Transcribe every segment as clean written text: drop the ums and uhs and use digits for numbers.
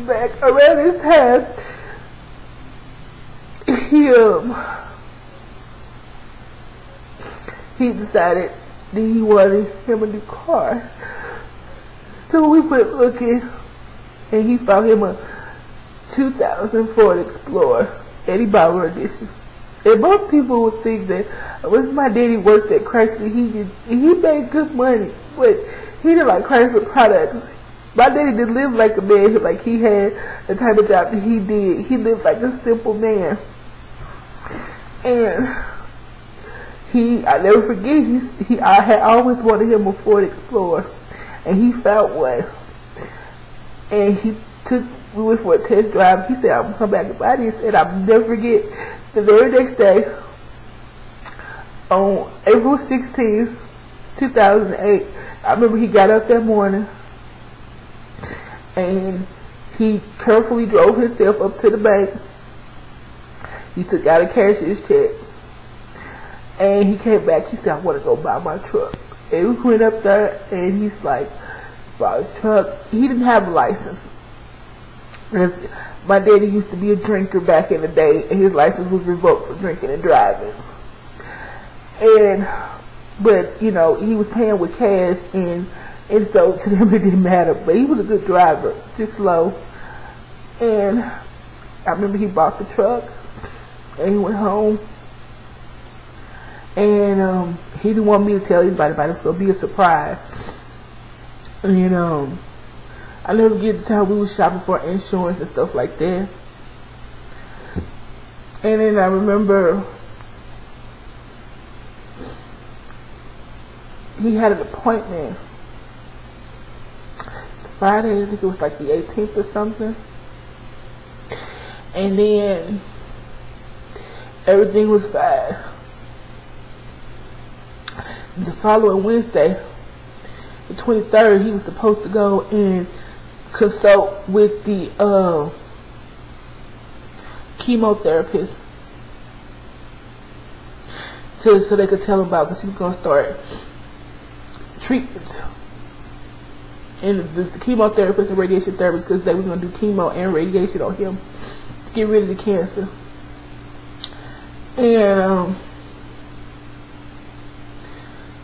back around this time, he decided that he wanted him a new car. So we went looking, and he found him a 2000 Ford Explorer, and he bought an edition. And most people would think that once my daddy worked at Chrysler, he made good money, but he didn't like Chrysler products. My daddy didn't live like a man, like he had the type of job that he did. He lived like a simple man. And I never forget, I had always wanted him a Ford Explorer, and he found one. And we went for a test drive. He said, I'm going to come back and buy this. And I'll never forget, the very next day, on April 16th, 2008, I remember he got up that morning, and he carefully drove himself up to the bank. He took out a cashier's check, and he came back. He said, I want to go buy my truck. And we went up there, and he's like, bought his truck. He didn't have a license. My daddy used to be a drinker back in the day, and his license was revoked for drinking and driving. But you know, he was paying with cash, and so to them it didn't matter. But he was a good driver, just slow. And I remember he bought the truck, and he went home, and he didn't want me to tell anybody about it. It's gonna be a surprise. And I never forget the time we was shopping for insurance and stuff like that. And then I remember he had an appointment Friday, I think it was like the 18th or something. And then everything was fine. The following Wednesday, the 23rd, he was supposed to go and consult with the chemotherapist so they could tell him about, because he was going to start treatment. And the chemotherapist and radiation therapist, because they was going to do chemo and radiation on him to get rid of the cancer. And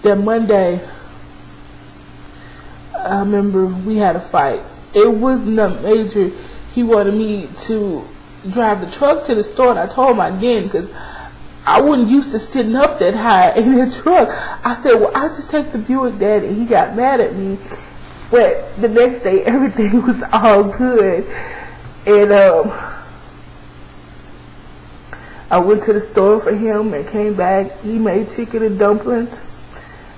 that Monday, I remember we had a fight. It wasn't nothing major. He wanted me to drive the truck to the store, and I told my daddy, because I wasn't used to sitting up that high in the truck. I said, well, I'll just take the Buick, Daddy. He got mad at me. But the next day, everything was all good. And I went to the store for him and came back. He made chicken and dumplings.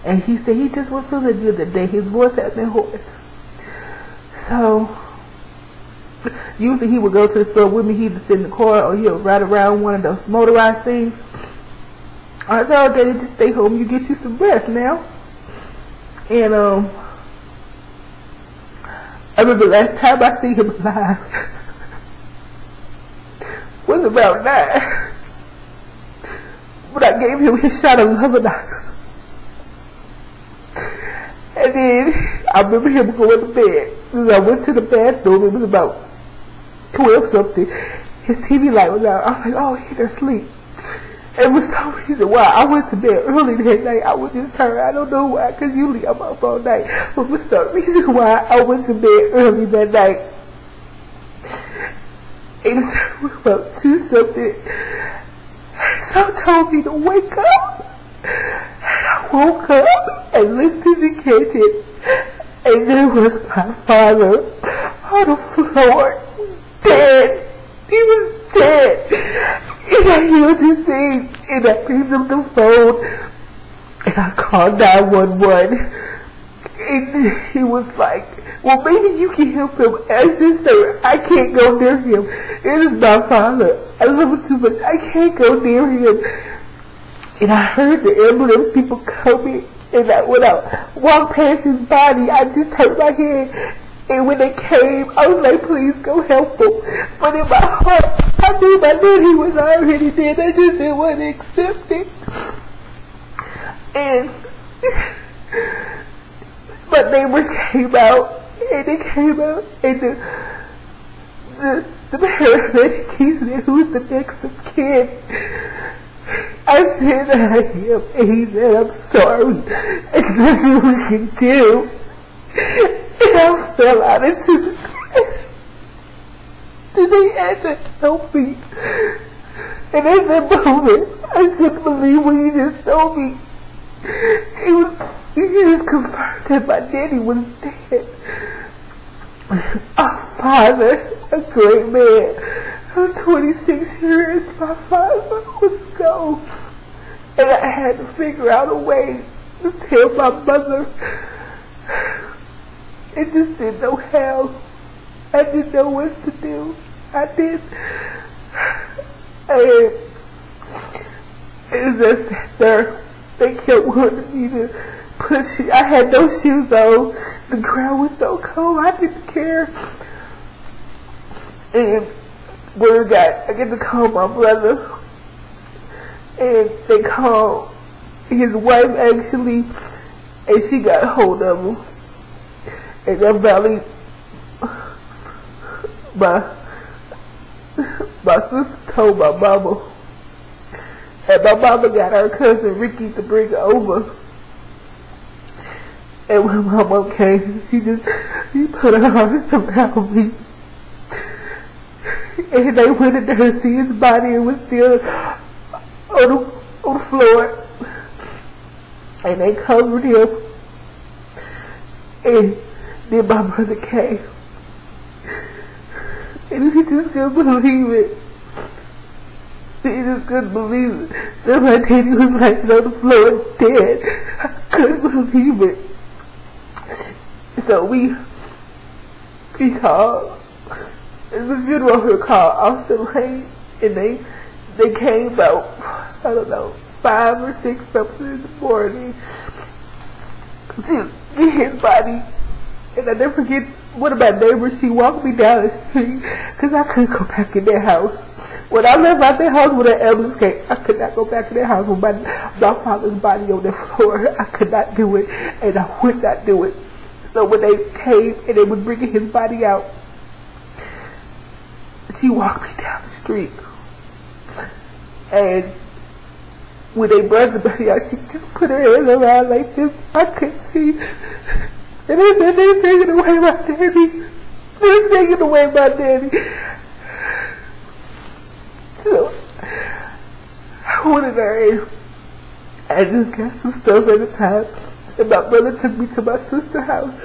And he said he just wasn't feeling good that day. His voice had been hoarse. So, usually he would go to the store with me. He'd just sit in the car, or he'll ride around one of those motorized things. I told Daddy, just stay home. You get you some rest now. And I remember the last time I seen him alive was about 9. But I gave him his shot of Lovenox. And then I remember him going to bed. I went to the bathroom. It was about 12 something. His TV light was out. I was like, oh, he's asleep. And for some reason why I went to bed early that night, I was just tired. I don't know why, because usually I'm up all night. But for some reason why I went to bed early that night. And it was about 2 something. So told me to wake up. And I woke up and looked in the kitchen, and there was my father on the floor, dead. He was dead. And I heard his name, and I picked up the phone, and I called 911. And he was like, well, maybe you can help him. I said, sir, I can't go near him. It is my father. I love him too much. I can't go near him. And I heard the ambulance people coming, and when I walked past his body, I just turned my head. And when they came, I was like, please go help him. But in my heart, I knew my daddy was already dead. I just didn't want to accept it. And my neighbors came out, and they came out, and the paramedic, he said, who's the next of kin? I said, I am. And he said, I'm sorry. There's nothing we can do. And I fell out into the grass. And they had to help me. And at that moment, I couldn't believe what you just told me. He just confirmed that my daddy was dead. Our father, a great man, for 26 years, my father was gone. And I had to figure out a way to tell my mother. I just didn't know how. I didn't know what to do. I did. And as I sat there, they kept wanting me to push it. I had no shoes on. The ground was so cold, I didn't care. And I get to call my brother. And they called his wife actually, and she got a hold of him. And that valley, my sister told my mama. And my mama got her cousin Ricky to bring her over. And when my mom came, she put her arms around me. And they went in there to see his body. It was still on the floor. And they covered him. And then my brother came. And he just couldn't believe it. He just couldn't believe it. Then my daddy was laying on the floor dead. I couldn't believe it. So we called, the funeral home called Austin Lane, and they came about, I don't know, 5 or 6 something in the morning to get his body. And I never forget one of my neighbors, she walked me down the street because I couldn't go back in their house. When I left out their house with an ambulance came, I could not go back in their house with my father's body on the floor. I could not do it, and I would not do it. So when they came and they was bringing his body out, she walked me down the street. And when they brought the body out, she just put her hands around like this. I couldn't see. And they said, they're taking away my daddy. They're taking away my daddy. So I wanted her in. I just got some stuff at the time. And my brother took me to my sister's house.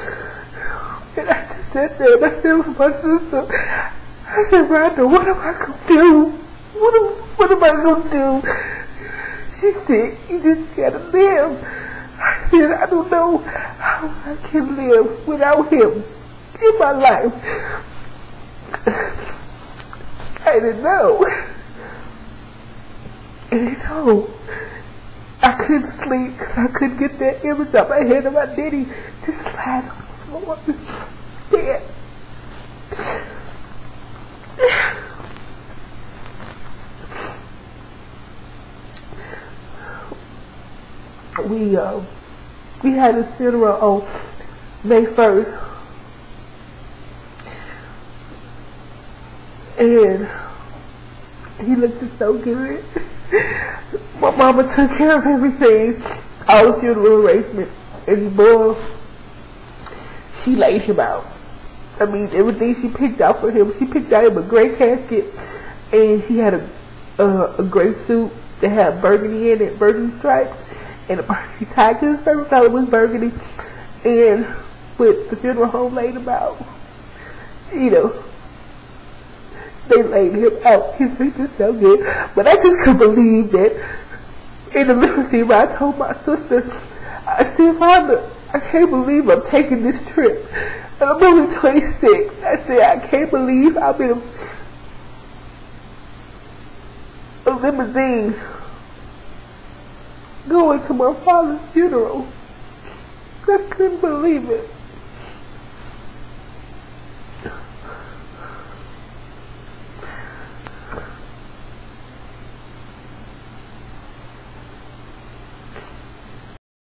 And I just sat there and I said with my sister, I said, Rhonda, what am I going to do? What am I going to do? She said, you just got to live. I said, I don't know how I can live without him in my life. I didn't know. And you know, I couldn't sleep because I couldn't get that image out my head of my daddy just lying on the floor, dead. We had his funeral on May 1st. And he looked so good. My mama took care of everything. All the funeral arrangement. And boy, she laid him out. I mean, everything she picked out for him. She picked out him a gray casket. And he had a gray suit that had burgundy in it, burgundy stripes. And a burgundy tie, because his favorite color was burgundy. And with the funeral home laid him out, you know, they laid him out. He looked so good. But I just couldn't believe that in the limousine where I told my sister, I said, Father, I can't believe I'm taking this trip. And I'm only 26. I said, I can't believe I'm in a limousine going to my father's funeral. I couldn't believe it.